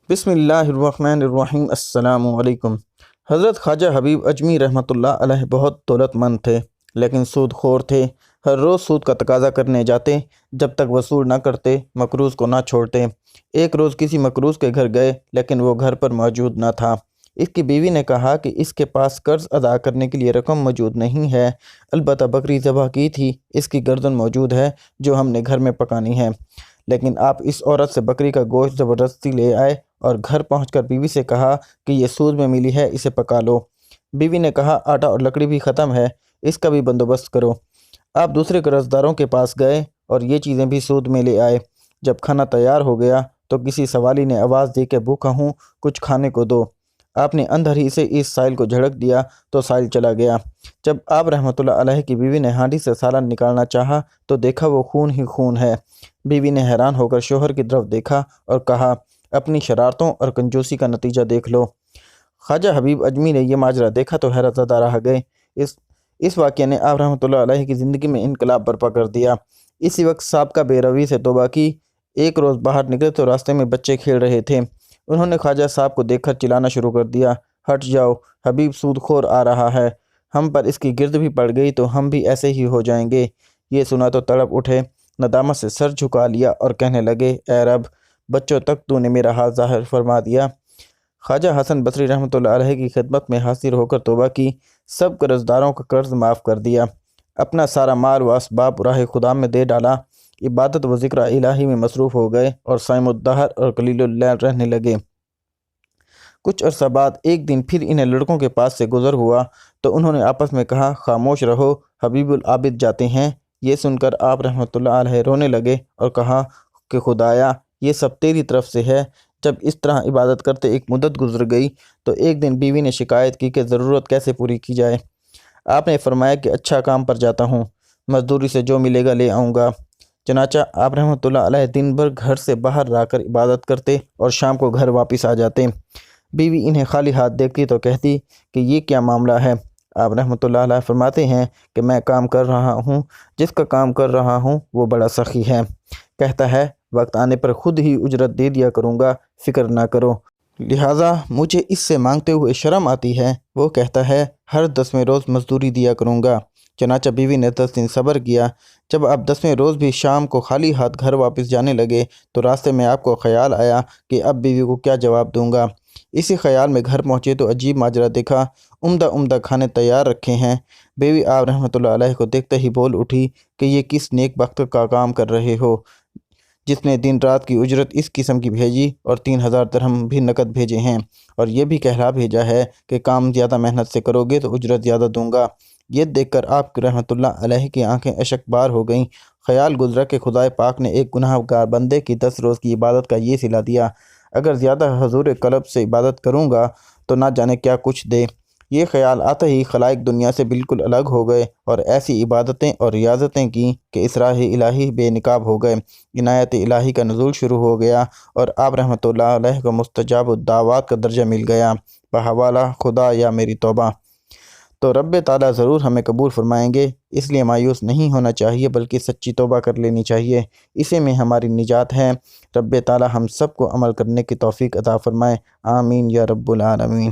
بسم اللہ الرحمن الرحیم۔ السلام علیکم۔ حضرت خواجہ حبیب اجمی رحمۃ اللہ علیہ بہت دولت مند تھے، لیکن سود خور تھے۔ ہر روز سود کا تقاضا کرنے جاتے، جب تک وصول نہ کرتے مقروض کو نہ چھوڑتے۔ ایک روز کسی مقروض کے گھر گئے، لیکن وہ گھر پر موجود نہ تھا۔ اس کی بیوی نے کہا کہ اس کے پاس قرض ادا کرنے کے لیے رقم موجود نہیں ہے، البتہ بکری ذبح کی تھی، اس کی گردن موجود ہے جو ہم نے گھر میں پکانی ہے، لیکن آپ اس عورت سے بکری کا گوشت زبردستی لے آئے اور گھر پہنچ کر بیوی سے کہا کہ یہ سود میں ملی ہے، اسے پکا لو۔ بیوی نے کہا آٹا اور لکڑی بھی ختم ہے، اس کا بھی بندوبست کرو۔ آپ دوسرے قرض داروں کے پاس گئے اور یہ چیزیں بھی سود میں لے آئے۔ جب کھانا تیار ہو گیا تو کسی سوالی نے آواز دی کہ بھوکا ہوں، کچھ کھانے کو دو۔ آپ نے اندر ہی سے اس سائل کو جھڑک دیا تو سائل چلا گیا۔ جب آپ رحمۃ اللہ علیہ کی بیوی نے ہانڈی سے سالن نکالنا چاہا تو دیکھا وہ خون ہی خون ہے۔ بیوی نے حیران ہو کر شوہر کی طرف دیکھا اور کہا اپنی شرارتوں اور کنجوسی کا نتیجہ دیکھ لو۔ خواجہ حبیب اجمی نے یہ ماجرا دیکھا تو حیرت زدہ رہ گئے۔ اس واقعے نے آپ رحمۃ اللہ علیہ کی زندگی میں انقلاب برپا کر دیا۔ اسی وقت سابقہ بے روی سے توبہ کی۔ ایک روز باہر نکلے تو راستے میں بچے کھیل رہے تھے۔ انہوں نے خواجہ صاحب کو دیکھ کر چلانا شروع کر دیا، ہٹ جاؤ، حبیب سود خور آ رہا ہے، ہم پر اس کی گرد بھی پڑ گئی تو ہم بھی ایسے ہی ہو جائیں گے۔ یہ سنا تو تڑپ اٹھے، ندامت سے سر جھکا لیا اور کہنے لگے اے رب، بچوں تک تو نے میرا حال ظاہر فرما دیا۔ خواجہ حسن بصری رحمۃ اللہ علیہ کی خدمت میں حاضر ہو کر توبہ کی، سب قرض داروں کا قرض معاف کر دیا، اپنا سارا مال و اسباب راہ خدا میں دے ڈالا، عبادت و ذکر الہی میں مصروف ہو گئے اور صائم الدہر اور قلیل اللیل رہنے لگے۔ کچھ عرصہ بعد ایک دن پھر انہیں لڑکوں کے پاس سے گزر ہوا تو انہوں نے آپس میں کہا خاموش رہو، حبیب العابد جاتے ہیں۔ یہ سن کر آپ رحمۃ اللہ علیہ رونے لگے اور کہا کہ خدایا یہ سب تیری طرف سے ہے۔ جب اس طرح عبادت کرتے ایک مدت گزر گئی تو ایک دن بیوی نے شکایت کی کہ ضرورت کیسے پوری کی جائے۔ آپ نے فرمایا کہ اچھا کام پر جاتا ہوں، مزدوری سے جو ملے گا لے آؤں گا۔ چنانچہ آپ رحمۃ اللہ علیہ دن بھر گھر سے باہر رہ کر عبادت کرتے اور شام کو گھر واپس آ جاتے۔ بیوی انہیں خالی ہاتھ دیکھتی تو کہتی کہ یہ کیا معاملہ ہے؟ آپ رحمۃ اللہ علیہ فرماتے ہیں کہ میں کام کر رہا ہوں، جس کا کام کر رہا ہوں وہ بڑا سخی ہے، کہتا ہے وقت آنے پر خود ہی اجرت دے دیا کروں گا، فکر نہ کرو، لہٰذا مجھے اس سے مانگتے ہوئے شرم آتی ہے۔ وہ کہتا ہے ہر 10ویں روز مزدوری دیا کروں گا۔ چنانچہ بیوی نے 10 دن صبر کیا۔ جب آپ 10ویں روز بھی شام کو خالی ہاتھ گھر واپس جانے لگے تو راستے میں آپ کو خیال آیا کہ اب بیوی کو کیا جواب دوں گا۔ اسی خیال میں گھر پہنچے تو عجیب ماجرا دیکھا، عمدہ عمدہ کھانے تیار رکھے ہیں۔ بیوی آپ رحمۃ اللہ علیہ کو دیکھتے ہی بول اٹھی کہ یہ کس نیک بخت کا کام کر رہے ہو، جس نے دن رات کی اجرت اس قسم کی بھیجی اور 3000 درہم بھی نقد بھیجے ہیں، اور یہ بھی کہلا بھیجا ہے کہ کام زیادہ محنت سے کرو گے تو اجرت زیادہ دوں گا۔ یہ دیکھ کر آپ رحمۃ اللہ علیہ کی آنکھیں اشک بار ہو گئیں۔ خیال گزرا کہ خدائے پاک نے ایک گناہ گار بندے کی 10 روز کی عبادت کا یہ صلہ دیا، اگر زیادہ حضور قلب سے عبادت کروں گا تو نہ جانے کیا کچھ دے۔ یہ خیال آتے ہی خلائق دنیا سے بالکل الگ ہو گئے اور ایسی عبادتیں اور ریاضتیں کیں کہ اسراء الہی بے نقاب ہو گئے، عنایت الہی کا نزول شروع ہو گیا اور آپ رحمۃ اللہ علیہ کو مستجاب الدعوات کا درجہ مل گیا۔ بحوالہ خدا یا میری توبہ، تو رب تعالیٰ ضرور ہمیں قبول فرمائیں گے، اس لیے مایوس نہیں ہونا چاہیے بلکہ سچی توبہ کر لینی چاہیے، اسی میں ہماری نجات ہے۔ رب تعالیٰ ہم سب کو عمل کرنے کی توفیق عطا فرمائے، آمین یا رب العالمین۔